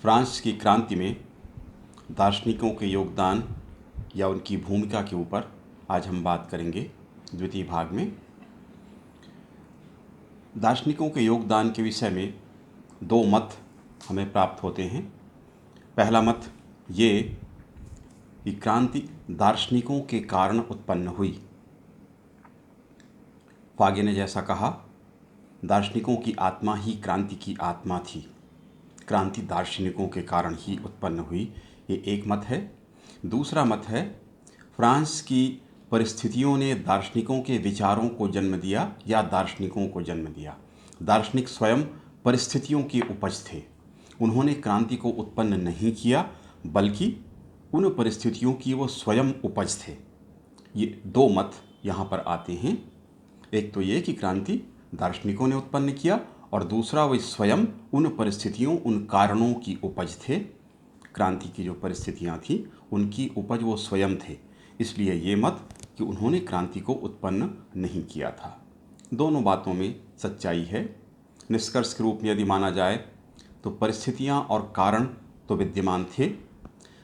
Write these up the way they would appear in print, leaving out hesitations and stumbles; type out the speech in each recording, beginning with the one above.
France की क्रांति में दार्शनिकों के योगदान या उनकी भूमिका के ऊपर आज हम बात करेंगे। द्वितीय भाग में दार्शनिकों के योगदान के विषय में दो मत हमें प्राप्त होते हैं। पहला मत ये कि क्रांति दार्शनिकों के कारण उत्पन्न हुई। फागे ने जैसा कहा, दार्शनिकों की आत्मा ही क्रांति की आत्मा थी, क्रांति दार्शनिकों के कारण ही उत्पन्न हुई। ये एक मत है। दूसरा मत है, फ्रांस की परिस्थितियों ने दार्शनिकों के विचारों को जन्म दिया या दार्शनिकों को जन्म दिया। दार्शनिक स्वयं परिस्थितियों के उपज थे। उन्होंने क्रांति को उत्पन्न नहीं किया, बल्कि उन परिस्थितियों की वो स्वयं उपज थे। ये दो मत यहाँ पर आते हैं। एक तो ये कि क्रांति दार्शनिकों ने उत्पन्न किया, और दूसरा वो स्वयं उन परिस्थितियों, उन कारणों की उपज थे। क्रांति की जो परिस्थितियाँ थीं उनकी उपज वो स्वयं थे। इसलिए ये मत कि उन्होंने क्रांति को उत्पन्न नहीं किया था। दोनों बातों में सच्चाई है। निष्कर्ष के रूप में यदि माना जाए तो परिस्थितियाँ और कारण तो विद्यमान थे।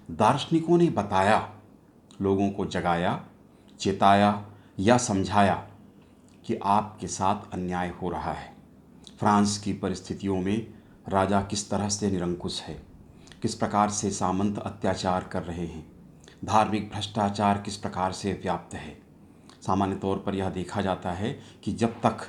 दार्शनिकों ने बताया, लोगों को जगाया, चेताया या समझाया कि आपके साथ अन्याय हो रहा है। फ्रांस की परिस्थितियों में राजा किस तरह से निरंकुश है, किस प्रकार से सामंत अत्याचार कर रहे हैं, धार्मिक भ्रष्टाचार किस प्रकार से व्याप्त है। सामान्य तौर पर यह देखा जाता है कि जब तक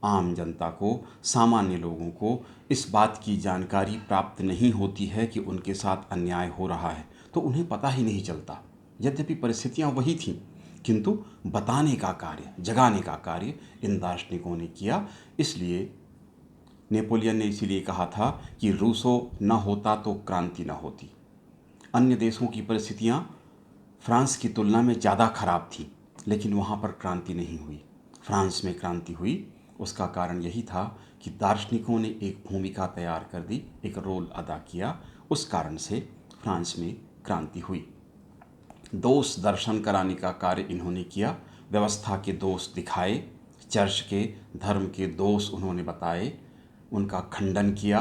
आम जनता को, सामान्य लोगों को इस बात की जानकारी प्राप्त नहीं होती है कि उनके साथ अन्याय हो रहा है, तो उन्हें पता ही नहीं चलता। यद्यपि परिस्थितियाँ वही थीं, किंतु बताने का कार्य, जगाने का कार्य इन दार्शनिकों ने किया। इसलिए नेपोलियन ने इसीलिए कहा था कि रूसो न होता तो क्रांति न होती। अन्य देशों की परिस्थितियाँ फ्रांस की तुलना में ज़्यादा खराब थी, लेकिन वहाँ पर क्रांति नहीं हुई। फ्रांस में क्रांति हुई। उसका कारण यही था कि दार्शनिकों ने एक भूमिका तैयार कर दी, एक रोल अदा किया। उस कारण से फ्रांस में क्रांति हुई। दोष दर्शन कराने का कार्य इन्होंने किया। व्यवस्था के दोष दिखाए, चर्च के, धर्म के दोष उन्होंने बताए, उनका खंडन किया,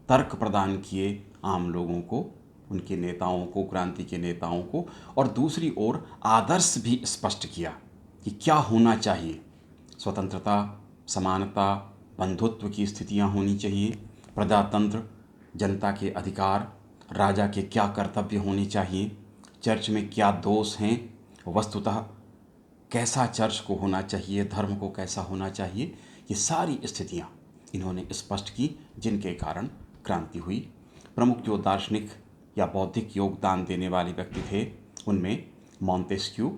तर्क प्रदान किए आम लोगों को, उनके नेताओं को, क्रांति के नेताओं को। और दूसरी ओर आदर्श भी स्पष्ट किया कि क्या होना चाहिए। स्वतंत्रता, समानता, बंधुत्व की स्थितियां होनी चाहिए, प्रजातंत्र, जनता के अधिकार, राजा के क्या कर्तव्य होने चाहिए, चर्च में क्या दोष हैं, वस्तुतः कैसा चर्च को होना चाहिए, धर्म को कैसा होना चाहिए। ये सारी स्थितियाँ इन्होंने स्पष्ट की, जिनके कारण क्रांति हुई। प्रमुख जो दार्शनिक या बौद्धिक योगदान देने वाले व्यक्ति थे, उनमें मॉन्तेस्क्यू,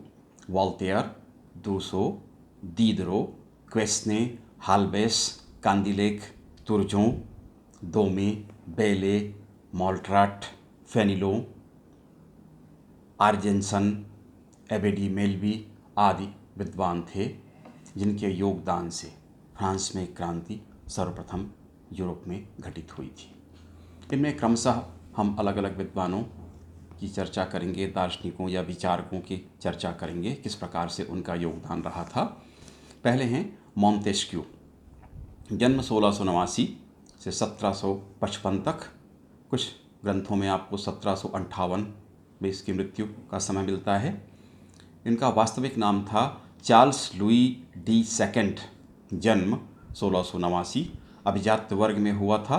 वॉल्टेयर, रूसो, दीदरो, क्वेस्ने, हाल्बेस, कांदिलेक, तुर्जों, दोमे, बेले, मॉल्ट्राट, फेनिलो, आर्जेंसन, एबेडी मेलबी आदि विद्वान थे, जिनके योगदान से फ्रांस में क्रांति सर्वप्रथम यूरोप में घटित हुई थी। इनमें क्रमशः हम अलग अलग विद्वानों की चर्चा करेंगे, दार्शनिकों या विचारकों की चर्चा करेंगे, किस प्रकार से उनका योगदान रहा था। पहले हैं मॉन्तेस्क्यू। जन्म 1689 से 1755 तक। कुछ ग्रंथों में आपको 1758 में इसकी मृत्यु का समय मिलता है। इनका वास्तविक नाम था चार्ल्स लुई डी सेकेंड। जन्म 1689, अभिजात्य वर्ग में हुआ था।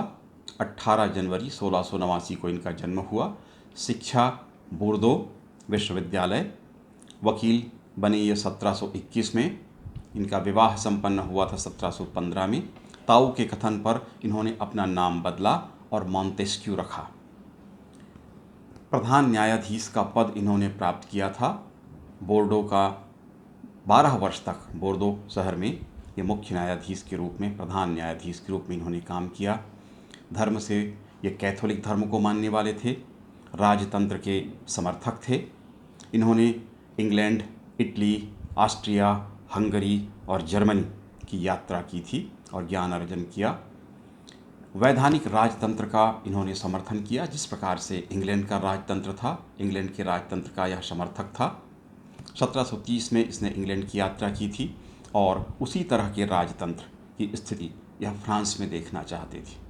18 जनवरी 1689 को इनका जन्म हुआ। शिक्षा बोर्दो विश्वविद्यालय। वकील बने ये 1721 में। इनका विवाह संपन्न हुआ था 1715 में। ताऊ के कथन पर इन्होंने अपना नाम बदला और मॉन्तेस्क्यू रखा। प्रधान न्यायाधीश का पद इन्होंने प्राप्त किया था। बोर्डो का 12 वर्ष तक बोर्दो शहर में ये मुख्य न्यायाधीश के रूप में, प्रधान न्यायाधीश के रूप में इन्होंने काम किया। धर्म से ये कैथोलिक धर्म को मानने वाले थे, राजतंत्र के समर्थक थे। इन्होंने इंग्लैंड, इटली, ऑस्ट्रिया, हंगरी और जर्मनी की यात्रा की थी और ज्ञान अर्जन किया। वैधानिक राजतंत्र का इन्होंने समर्थन किया, जिस प्रकार से इंग्लैंड का राजतंत्र था। इंग्लैंड के राजतंत्र का यह समर्थक था। 1730 में इसने इंग्लैंड की यात्रा की थी और उसी तरह के राजतंत्र की स्थिति यह फ्रांस में देखना चाहते थे।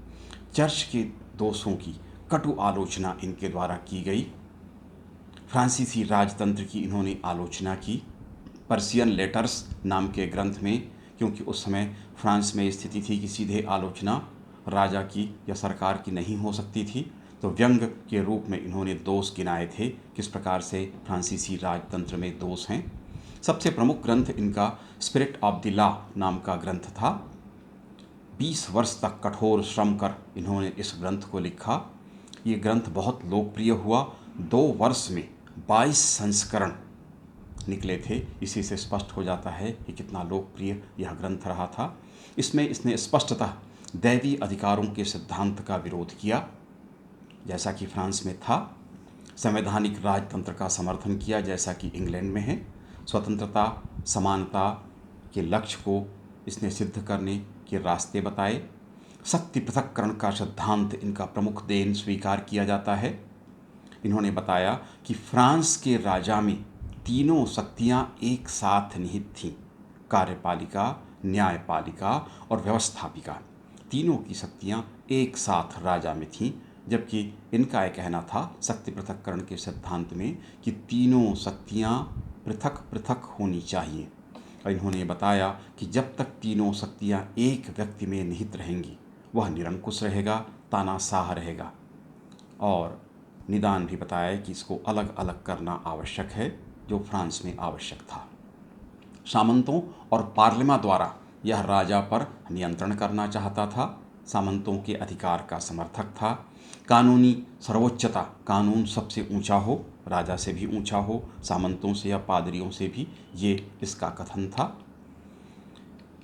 चर्च के दोषों की कटु आलोचना इनके द्वारा की गई। फ्रांसीसी राजतंत्र की इन्होंने आलोचना की। पर्सियन लेटर्स नाम के ग्रंथ में, क्योंकि उस समय फ्रांस में स्थिति थी कि सीधे आलोचना राजा की या सरकार की नहीं हो सकती थी, तो व्यंग के रूप में इन्होंने दोष गिनाए थे, किस प्रकार से फ्रांसीसी राजतंत्र में दोष हैं। सबसे प्रमुख ग्रंथ इनका स्पिरिट ऑफ द लॉ नाम का ग्रंथ था। 20 वर्ष तक कठोर श्रम कर इन्होंने इस ग्रंथ को लिखा। ये ग्रंथ बहुत लोकप्रिय हुआ। 2 वर्ष में 22 संस्करण निकले थे। इसी से स्पष्ट हो जाता है कि कितना लोकप्रिय यह ग्रंथ रहा था। इसमें इसने स्पष्टतः दैवी अधिकारों के सिद्धांत का विरोध किया, जैसा कि फ्रांस में था। संवैधानिक राजतंत्र का समर्थन किया, जैसा कि इंग्लैंड में है। स्वतंत्रता, समानता के लक्ष्य को इसने सिद्ध करने के रास्ते बताए। शक्ति पृथक्करण का सिद्धांत इनका प्रमुख देन स्वीकार किया जाता है। इन्होंने बताया कि फ्रांस के राजा में तीनों शक्तियां एक साथ निहित थीं, कार्यपालिका, न्यायपालिका और व्यवस्थापिका। तीनों की शक्तियां एक साथ राजा में थीं, जबकि इनका यह कहना था शक्ति पृथक्करण के सिद्धांत में कि तीनों शक्तियां पृथक पृथक होनी चाहिए। और इन्होंने बताया कि जब तक तीनों शक्तियां एक व्यक्ति में निहित रहेंगी, वह निरंकुश रहेगा, तानाशाह रहेगा। और निदान भी बताया कि इसको अलग अलग करना आवश्यक है, जो फ्रांस में आवश्यक था। सामंतों और पार्लिमा द्वारा यह राजा पर नियंत्रण करना चाहता था। सामंतों के अधिकार का समर्थक था। कानूनी सर्वोच्चता, कानून सबसे ऊंचा हो, राजा से भी ऊंचा हो, सामंतों से या पादरियों से भी, ये इसका कथन था।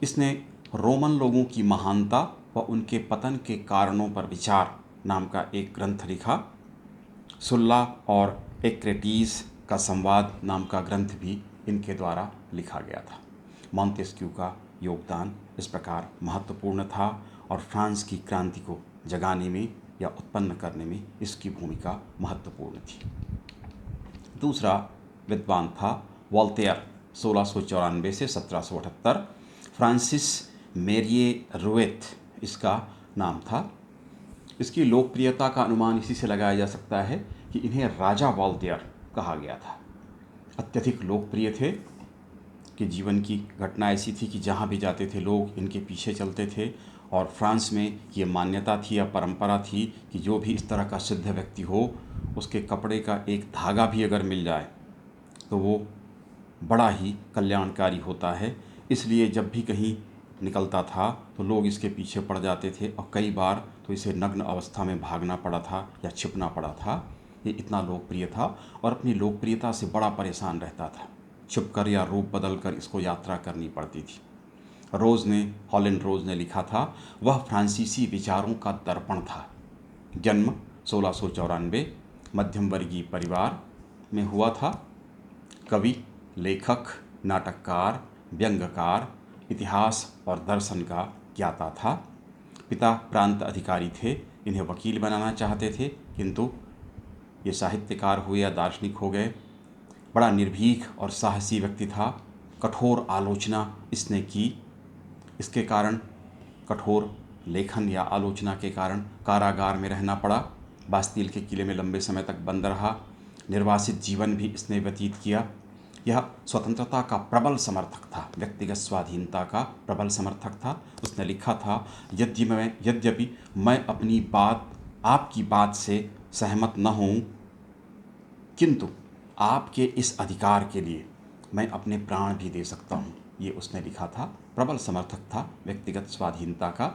इसने रोमन लोगों की महानता व उनके पतन के कारणों पर विचार नाम का एक ग्रंथ लिखा। सुल्ला और एक्रेटीज का संवाद नाम का ग्रंथ भी इनके द्वारा लिखा गया था। मॉन्टेस्क्यू का योगदान इस प्रकार महत्वपूर्ण था और फ्रांस की क्रांति को जगाने में या उत्पन्न करने में इसकी भूमिका महत्वपूर्ण थी। दूसरा विद्वान था वोल्टेयर, 1694 से 1778। फ्रांसिस मेरिए रुएट इसका नाम था। इसकी लोकप्रियता का अनुमान इसी से लगाया जा सकता है कि इन्हें राजा वोल्टेयर कहा गया था। अत्यधिक लोकप्रिय थे कि जीवन की घटना ऐसी थी कि जहाँ भी जाते थे लोग इनके पीछे चलते थे। और फ्रांस में ये मान्यता थी या परंपरा थी कि जो भी इस तरह का सिद्ध व्यक्ति हो, उसके कपड़े का एक धागा भी अगर मिल जाए तो वो बड़ा ही कल्याणकारी होता है। इसलिए जब भी कहीं निकलता था तो लोग इसके पीछे पड़ जाते थे और कई बार तो इसे नग्न अवस्था में भागना पड़ा था या छिपना पड़ा था। ये इतना लोकप्रिय था और अपनी लोकप्रियता से बड़ा परेशान रहता था। छुपकर या रूप बदल कर इसको यात्रा करनी पड़ती थी। हॉलैंड रोज ने लिखा था, वह फ्रांसीसी विचारों का दर्पण था। जन्म 1694, मध्यम वर्गीय परिवार में हुआ था। कवि, लेखक, नाटककार, व्यंग्यकार, इतिहास और दर्शन का ज्ञाता था। पिता प्रांत अधिकारी थे, इन्हें वकील बनाना चाहते थे, किंतु ये साहित्यकार हुए या दार्शनिक हो गए। बड़ा निर्भीक और साहसी व्यक्ति था। कठोर आलोचना इसने की। इसके कारण, कठोर लेखन या आलोचना के कारण कारागार में रहना पड़ा। बास्तील के किले में लंबे समय तक बंद रहा। निर्वासित जीवन भी इसने व्यतीत किया। यह स्वतंत्रता का प्रबल समर्थक था, व्यक्तिगत स्वाधीनता का प्रबल समर्थक था। उसने लिखा था, यद्यपि मैं अपनी बात, आपकी बात से सहमत न हूँ, किंतु आपके इस अधिकार के लिए मैं अपने प्राण भी दे सकता हूँ। ये उसने लिखा था। प्रबल समर्थक था व्यक्तिगत स्वाधीनता का।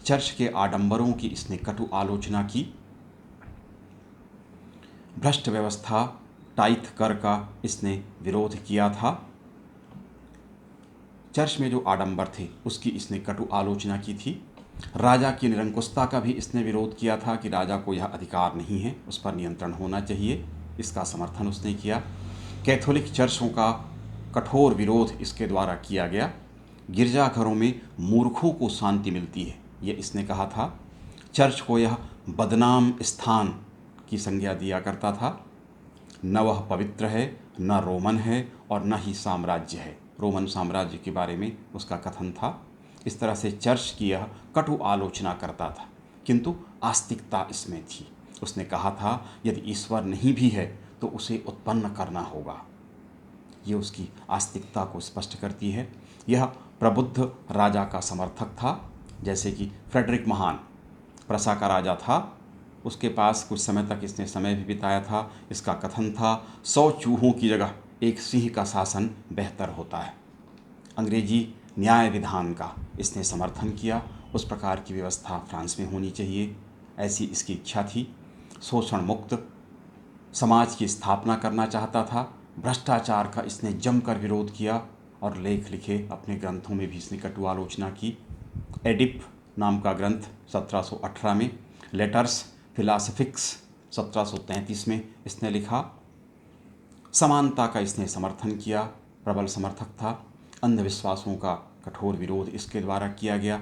चर्च के आडंबरों की इसने कटु आलोचना की। भ्रष्ट व्यवस्था, टाइथ कर का इसने विरोध किया था। चर्च में जो आडंबर थे उसकी इसने कटु आलोचना की थी। राजा की निरंकुशता का भी इसने विरोध किया था कि राजा को यह अधिकार नहीं है, उस पर नियंत्रण होना चाहिए। इसका समर्थन उसने किया। कैथोलिक चर्चों का कठोर विरोध इसके द्वारा किया गया। गिरजाघरों में मूर्खों को शांति मिलती है, ये इसने कहा था। चर्च को यह बदनाम स्थान की संज्ञा दिया करता था। न वह पवित्र है, न रोमन है और न ही साम्राज्य है। रोमन साम्राज्य के बारे में उसका कथन था। इस तरह से चर्च की यह कटु आलोचना करता था, किंतु आस्तिकता इसमें थी। उसने कहा था यदि ईश्वर नहीं भी है तो उसे उत्पन्न करना होगा। ये उसकी आस्तिकता को स्पष्ट करती है। यह प्रबुद्ध राजा का समर्थक था, जैसे कि फ्रेडरिक महान प्रसा का राजा था, उसके पास कुछ समय तक इसने समय भी बिताया था। इसका कथन था 100 चूहों की जगह एक सिंह का शासन बेहतर होता है। अंग्रेजी न्याय विधान का इसने समर्थन किया। उस प्रकार की व्यवस्था फ्रांस में होनी चाहिए, ऐसी इसकी इच्छा थी। शोषण मुक्त समाज की स्थापना करना चाहता था। भ्रष्टाचार का इसने जमकर विरोध किया और लेख लिखे। अपने ग्रंथों में भी इसने कटु आलोचना की। एडिप नाम का ग्रंथ 1718 में, लेटर्स फिलासफिक्स 1733 में इसने लिखा। समानता का इसने समर्थन किया, प्रबल समर्थक था। अंधविश्वासों का कठोर विरोध इसके द्वारा किया गया।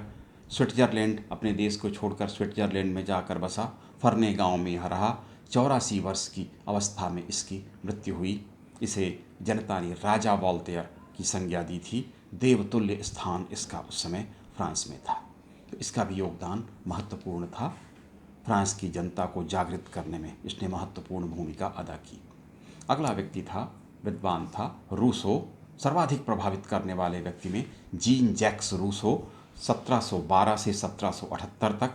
स्विट्जरलैंड, अपने देश को छोड़कर स्विट्जरलैंड में जाकर बसा। फरने गांव में यह रहा। 84 वर्ष की अवस्था में इसकी मृत्यु हुई। इसे जनता ने राजा वॉल्टेयर की संज्ञा दी थी। देवतुल्य स्थान इसका उस समय फ्रांस में था। तो इसका भी योगदान महत्वपूर्ण था। फ्रांस की जनता को जागृत करने में इसने महत्वपूर्ण भूमिका अदा की। अगला व्यक्ति था, विद्वान था, रूसो। सर्वाधिक प्रभावित करने वाले व्यक्ति में जीन जैक्स रूसो, 1712 से 1778 तक।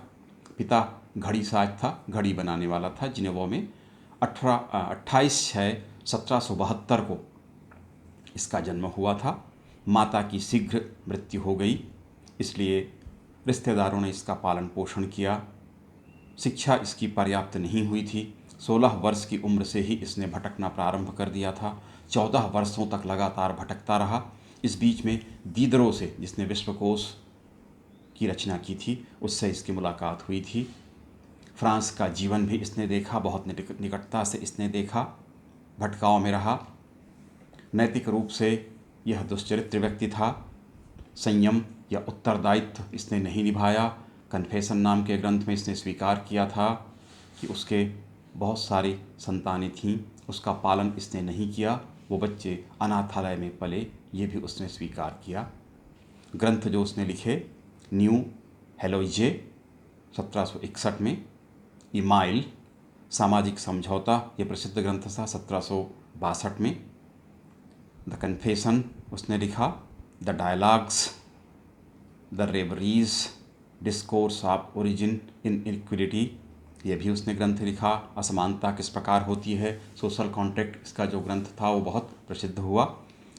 पिता घड़ीसाज था, घड़ी बनाने वाला था जिनेवा में। 28/6/1772 को इसका जन्म हुआ था। माता की शीघ्र मृत्यु हो गई, इसलिए रिश्तेदारों ने इसका पालन पोषण किया। शिक्षा इसकी पर्याप्त नहीं हुई थी। 16 वर्ष की उम्र से ही इसने भटकना प्रारंभ कर दिया था। 14 वर्षों तक लगातार भटकता रहा। इस बीच में दीदरो से, जिसने विश्वकोश की रचना की थी, उससे इसकी मुलाकात हुई थी। फ्रांस का जीवन भी इसने देखा, बहुत निकटता से इसने देखा। भटकाव में रहा। नैतिक रूप से यह दुश्चरित्र व्यक्ति था। संयम या उत्तरदायित्व इसने नहीं निभाया। कन्फेशन नाम के ग्रंथ में इसने स्वीकार किया था कि उसके बहुत सारी संतानें थीं, उसका पालन इसने नहीं किया। वो बच्चे अनाथालय में पले, ये भी उसने स्वीकार किया। ग्रंथ जो उसने लिखे, न्यू हेलोइजे 1761 में, इमाइल सामाजिक समझौता, ये प्रसिद्ध ग्रंथ था 1762 में। द कन्फेशन उसने लिखा। The dialogues, the reveries, discourse of origin in equality, ये भी उसने ग्रंथ लिखा। असमानता किस प्रकार होती है, सोशल कॉन्ट्रैक्ट, इसका जो ग्रंथ था वो बहुत प्रसिद्ध हुआ।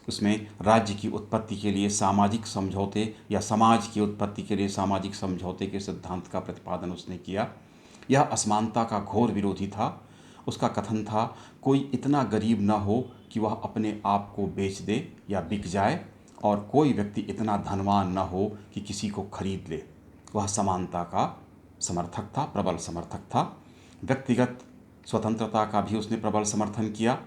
उसमें राज्य की उत्पत्ति के लिए सामाजिक समझौते या समाज की उत्पत्ति के लिए सामाजिक समझौते के सिद्धांत का प्रतिपादन उसने किया। यह असमानता का घोर विरोधी था। उसका कथन था, कोई इतना गरीब न हो कि वह अपने आप को बेच दे या बिक जाए, और कोई व्यक्ति इतना धनवान न हो कि किसी को खरीद ले। वह समानता का समर्थक था, प्रबल समर्थक था। व्यक्तिगत स्वतंत्रता का भी उसने प्रबल समर्थन किया।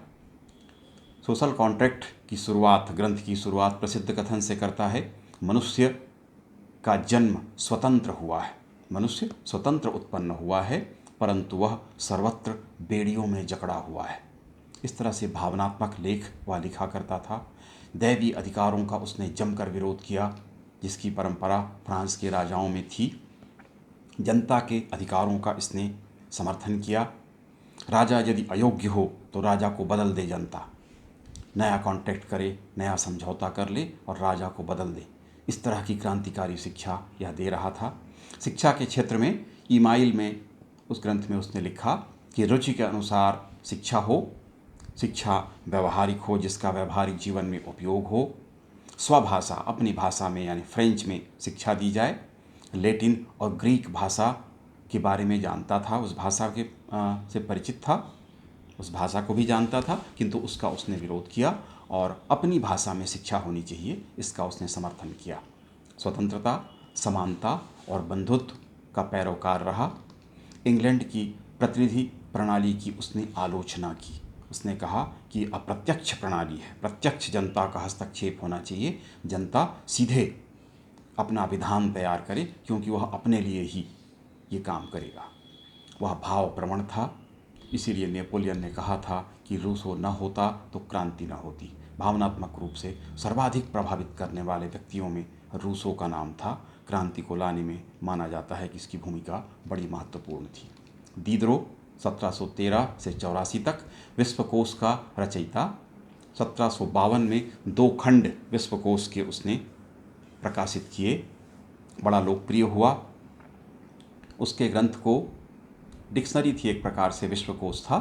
सोशल कॉन्ट्रैक्ट की शुरुआत, ग्रंथ की शुरुआत प्रसिद्ध कथन से करता है, मनुष्य का जन्म स्वतंत्र हुआ है, मनुष्य स्वतंत्र उत्पन्न हुआ है, परंतु वह सर्वत्र बेड़ियों में जकड़ा हुआ है। इस तरह से भावनात्मक लेख वह लिखा करता था। दैवी अधिकारों का उसने जमकर विरोध किया, जिसकी परंपरा फ्रांस के राजाओं में थी। जनता के अधिकारों का इसने समर्थन किया। राजा यदि अयोग्य हो तो राजा को बदल दे जनता, नया कॉन्ट्रैक्ट करे, नया समझौता कर ले और राजा को बदल दे। इस तरह की क्रांतिकारी शिक्षा यह दे रहा था। शिक्षा के क्षेत्र में ईमाइल में, उस ग्रंथ में उसने लिखा कि रुचि के अनुसार शिक्षा हो, शिक्षा व्यवहारिक हो, जिसका व्यवहारिक जीवन में उपयोग हो। स्वभाषा, अपनी भाषा में यानी फ्रेंच में शिक्षा दी जाए। लैटिन और ग्रीक भाषा के बारे में जानता था, उस भाषा के से परिचित था, उस भाषा को भी जानता था, किंतु उसका उसने विरोध किया और अपनी भाषा में शिक्षा होनी चाहिए, इसका उसने समर्थन किया। स्वतंत्रता, समानता और बंधुत्व का पैरोकार रहा। इंग्लैंड की प्रतिनिधि प्रणाली की उसने आलोचना की। उसने कहा कि अप्रत्यक्ष प्रणाली है, प्रत्यक्ष जनता का हस्तक्षेप होना चाहिए, जनता सीधे अपना विधान तैयार करे, क्योंकि वह अपने लिए ही ये काम करेगा। वह भाव प्रवण था, इसीलिए नेपोलियन ने कहा था कि रूसो न होता तो क्रांति न होती। भावनात्मक रूप से सर्वाधिक प्रभावित करने वाले व्यक्तियों में रूसो का नाम था। क्रांति को लाने में माना जाता है कि इसकी भूमिका बड़ी महत्वपूर्ण थी। दीदरो 1713 से 84 तक विश्वकोश का रचयिता। 1752 में 2 खंड विश्वकोश के उसने प्रकाशित किए, बड़ा लोकप्रिय हुआ। उसके ग्रंथ को डिक्शनरी थी, एक प्रकार से विश्वकोश था।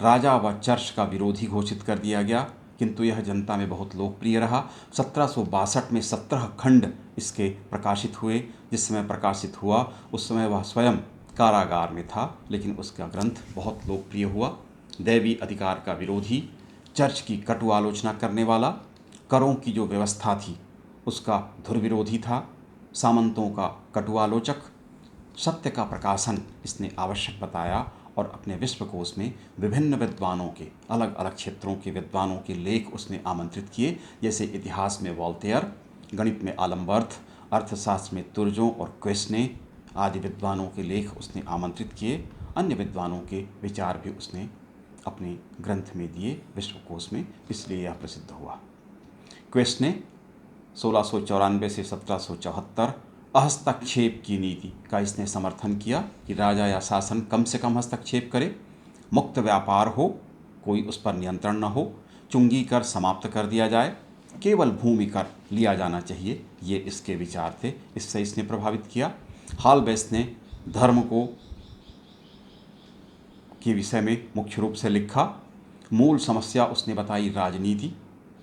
राजा व चर्च का विरोधी घोषित कर दिया गया, किंतु यह जनता में बहुत लोकप्रिय रहा। 1762 में 17 खंड इसके प्रकाशित हुए। जिस समय प्रकाशित हुआ उस समय वह स्वयं कारागार में था, लेकिन उसका ग्रंथ बहुत लोकप्रिय हुआ। दैवी अधिकार का विरोधी, चर्च की कटु आलोचना करने वाला, करों की जो व्यवस्था थी उसका धुरविरोधी था, सामंतों का कटु आलोचक, सत्य का प्रकाशन इसने आवश्यक बताया और अपने विश्वकोश में विभिन्न विद्वानों के, अलग अलग क्षेत्रों के विद्वानों के लेख उसने आमंत्रित किए। जैसे इतिहास में वोल्टेयर, गणित में आलमबर्थ, अर्थशास्त्र में तुर्जों और क्वेस्ने आदि विद्वानों के लेख उसने आमंत्रित किए। अन्य विद्वानों के विचार भी उसने अपने ग्रंथ में दिए विश्वकोश में, इसलिए यह प्रसिद्ध हुआ। क्वेस्ने 1694 से 1774 अहस्तक्षेप की नीति का इसने समर्थन किया कि राजा या शासन कम से कम हस्तक्षेप करे, मुक्त व्यापार हो, कोई उस पर नियंत्रण न हो, चुंगी कर समाप्त कर दिया जाए, केवल भूमि कर लिया जाना चाहिए। ये इसके विचार थे, इससे इसने प्रभावित किया। हालबेस ने धर्म को के विषय में मुख्य रूप से लिखा। मूल समस्या उसने बताई राजनीति,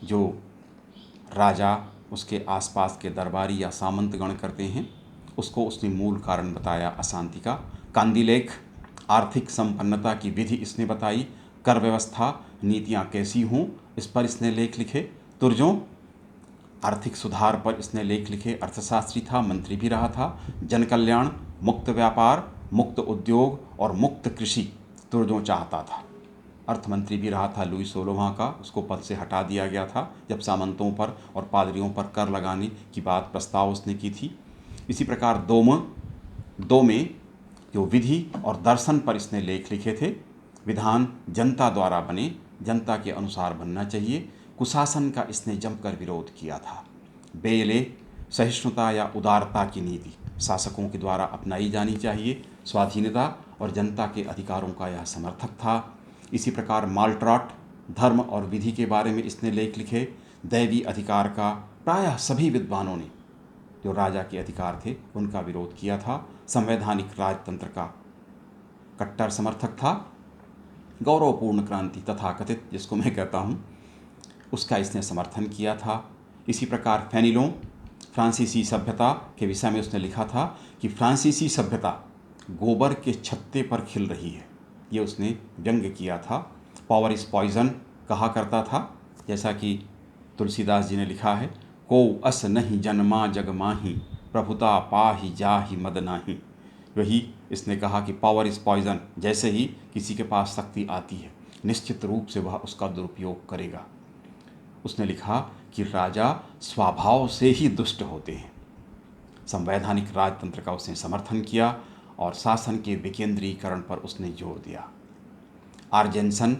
जो राजा उसके आसपास के दरबारी या सामंतगण करते हैं, उसको उसने मूल कारण बताया अशांति का। कांदिलेख आर्थिक संपन्नता की विधि इसने बताई। कर व्यवस्था, नीतियाँ कैसी हों, इस पर इसने लेख लिखे। तुर्जों आर्थिक सुधार पर इसने लेख लिखे। अर्थशास्त्री था, मंत्री भी रहा था। जन कल्याण, मुक्त व्यापार, मुक्त उद्योग और मुक्त कृषि तुर्जों चाहता था। अर्थमंत्री भी रहा था लुई 16वां का, उसको पद से हटा दिया गया था जब सामंतों पर और पादरियों पर कर लगाने की बात प्रस्ताव उसने की थी। इसी प्रकार दो में जो विधि और दर्शन पर इसने लेख लिखे थे। विधान जनता द्वारा बने, जनता के अनुसार बनना चाहिए। कुशासन का इसने जमकर विरोध किया था। बेले सहिष्णुता या उदारता की नीति शासकों के द्वारा अपनाई जानी चाहिए। स्वाधीनता और जनता के अधिकारों का यह समर्थक था। इसी प्रकार माल्ट्रॉट धर्म और विधि के बारे में इसने लेख लिखे। दैवी अधिकार का प्रायः सभी विद्वानों ने, जो राजा के अधिकार थे, उनका विरोध किया था। संवैधानिक राजतंत्र का कट्टर समर्थक था। गौरवपूर्ण क्रांति तथाकथित, जिसको मैं कहता हूँ, उसका इसने समर्थन किया था। इसी प्रकार फेनिलों फ्रांसीसी सभ्यता के विषय में उसने लिखा था कि फ्रांसीसी सभ्यता गोबर के छत्ते पर खिल रही है, ये उसने व्यंग्य किया था। पावर इज़ पॉइजन कहा करता था, जैसा कि तुलसीदास जी ने लिखा है, को अस नहीं जन्मा जग माही, प्रभुता पाही जाहि मद नाही। वही इसने कहा कि पावर इज़ पॉइजन, जैसे ही किसी के पास शक्ति आती है निश्चित रूप से वह उसका दुरुपयोग करेगा। उसने लिखा कि राजा स्वभाव से ही दुष्ट होते हैं। संवैधानिक राजतंत्र का उसने समर्थन किया और शासन के विकेंद्रीकरण पर उसने जोर दिया। आर्जेंसन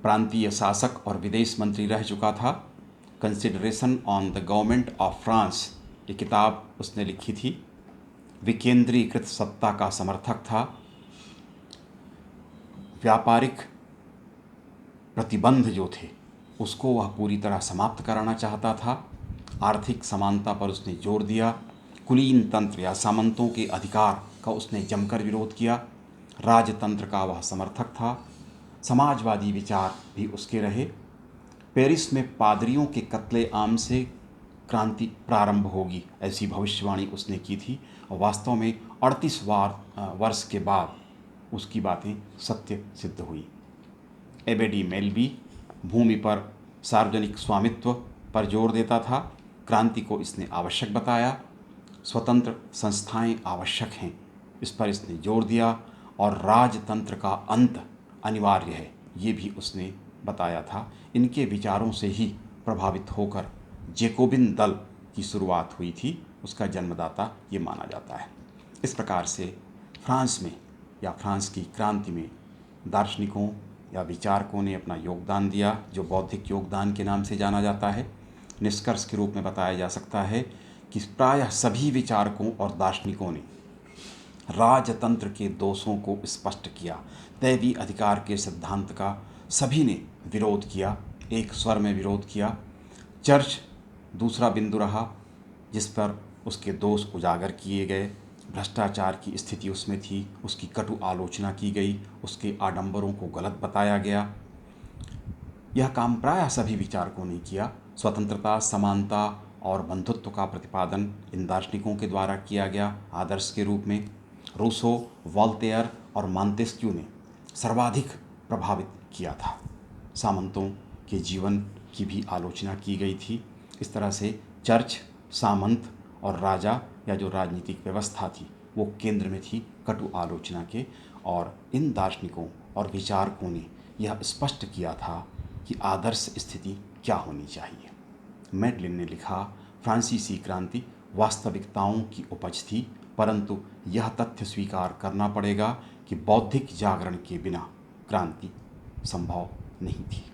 प्रांतीय शासक और विदेश मंत्री रह चुका था। Consideration on the government of France, ये किताब उसने लिखी थी। विकेंद्रीकृत सत्ता का समर्थक था। व्यापारिक प्रतिबंध जो थे उसको वह पूरी तरह समाप्त कराना चाहता था। आर्थिक समानता पर उसने जोर दिया। कुलीन तंत्र या सामंतों के अधिकार का उसने जमकर विरोध किया। राजतंत्र का वह समर्थक था। समाजवादी विचार भी उसके रहे। पेरिस में पादरियों के कत्लेआम से क्रांति प्रारंभ होगी, ऐसी भविष्यवाणी उसने की थी और वास्तव में 38 वर्ष के बाद उसकी बातें सत्य सिद्ध हुई। एबेडी मेलबी भूमि पर सार्वजनिक स्वामित्व पर जोर देता था। क्रांति को इसने आवश्यक बताया। स्वतंत्र संस्थाएं आवश्यक हैं, इस पर इसने जोर दिया। और राजतंत्र का अंत अनिवार्य है, ये भी उसने बताया था। इनके विचारों से ही प्रभावित होकर जेकोबिन दल की शुरुआत हुई थी, उसका जन्मदाता ये माना जाता है। इस प्रकार से फ्रांस में या फ्रांस की क्रांति में दार्शनिकों या विचारकों ने अपना योगदान दिया, जो बौद्धिक योगदान के नाम से जाना जाता है। निष्कर्ष के रूप में बताया जा सकता है कि प्रायः सभी विचारकों और दार्शनिकों ने राजतंत्र के दोषों को स्पष्ट किया। दैवी अधिकार के सिद्धांत का सभी ने विरोध किया, एक स्वर में विरोध किया। चर्च दूसरा बिंदु रहा जिस पर उसके दोष उजागर किए गए। भ्रष्टाचार की स्थिति उसमें थी, उसकी कटु आलोचना की गई, उसके आडंबरों को गलत बताया गया। यह काम प्रायः सभी विचारकों ने किया। स्वतंत्रता, समानता और बंधुत्व का प्रतिपादन इन दार्शनिकों के द्वारा किया गया आदर्श के रूप में। रूसो, वॉल्टेयर और मॉन्तेस्क्यू ने सर्वाधिक प्रभावित किया था। सामंतों के जीवन की भी आलोचना की गई थी। इस तरह से चर्च, सामंत और राजा या जो राजनीतिक व्यवस्था थी वो केंद्र में थी कटु आलोचना के। और इन दार्शनिकों और विचारकों ने यह स्पष्ट किया था कि आदर्श स्थिति क्या होनी चाहिए। मैडलिन ने लिखा, फ्रांसीसी क्रांति वास्तविकताओं की उपज थी, परंतु यह तथ्य स्वीकार करना पड़ेगा कि बौद्धिक जागरण के बिना क्रांति संभव नहीं थी।